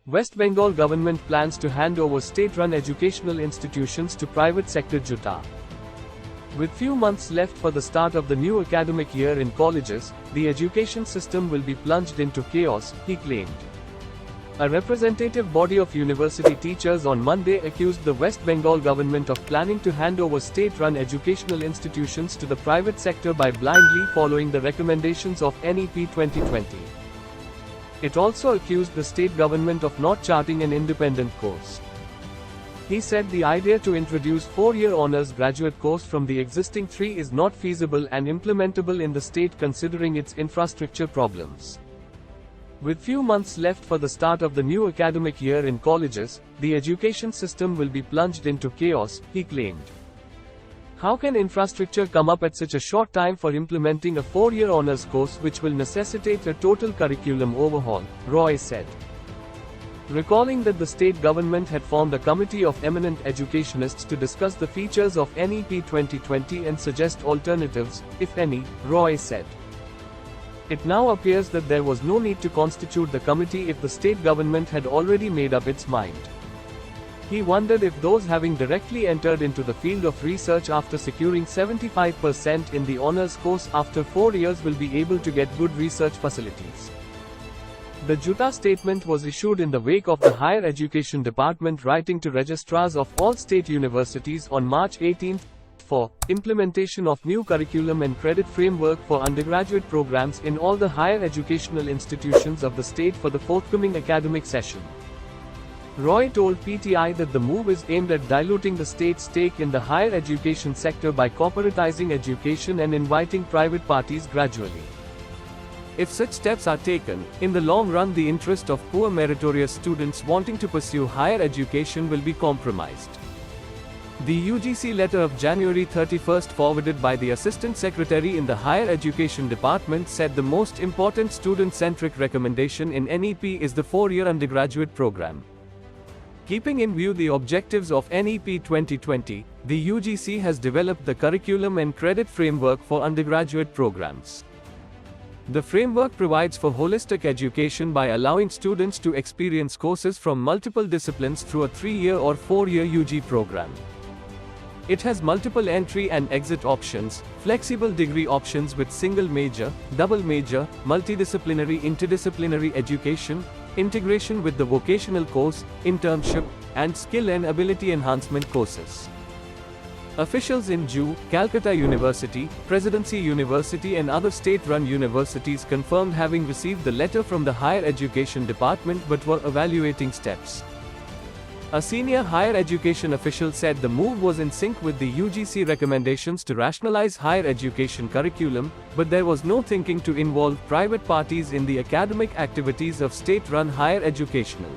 West Bengal government plans to hand over state-run educational institutions to private sector JUTA. With few months left for the start of the new academic year in colleges, the education system will be plunged into chaos, he claimed. A representative body of university teachers on Monday accused the West Bengal government of planning to hand over state-run educational institutions to the private sector by blindly following the recommendations of NEP 2020. It also accused the state government of not charting an independent course. He said the idea to introduce 4-year honors graduate course from the existing 3 is not feasible and implementable in the state considering its infrastructure problems. With few months left for the start of the new academic year in colleges, the education system will be plunged into chaos, he claimed. How can infrastructure come up at such a short time for implementing a 4-year honors course which will necessitate a total curriculum overhaul, Roy said. Recalling that the state government had formed a committee of eminent educationists to discuss the features of NEP 2020 and suggest alternatives, if any, Roy said. It now appears that there was no need to constitute the committee if the state government had already made up its mind. He wondered if those having directly entered into the field of research after securing 75% in the honors course after 4 years will be able to get good research facilities. The JUTA statement was issued in the wake of the Higher Education Department writing to registrars of all state universities on March 18 for implementation of new curriculum and credit framework for undergraduate programs in all the higher educational institutions of the state for the forthcoming academic session. Roy told PTI that the move is aimed at diluting the state's stake in the higher education sector by corporatizing education and inviting private parties gradually. If such steps are taken, in the long run the interest of poor meritorious students wanting to pursue higher education will be compromised. The UGC letter of January 31 forwarded by the Assistant Secretary in the Higher Education Department said the most important student-centric recommendation in NEP is the 4-year undergraduate program. Keeping in view the objectives of NEP 2020, the UGC has developed the curriculum and credit framework for undergraduate programs. The framework provides for holistic education by allowing students to experience courses from multiple disciplines through a 3-year or 4-year UG program. It has multiple entry and exit options, flexible degree options with single major, double major, multidisciplinary interdisciplinary education, integration with the vocational course, internship, and skill and ability enhancement courses. Officials in JU, Calcutta University, Presidency University and other state-run universities confirmed having received the letter from the Higher Education Department but were evaluating steps. A senior higher education official said the move was in sync with the UGC recommendations to rationalize higher education curriculum, but there was no thinking to involve private parties in the academic activities of state-run higher educational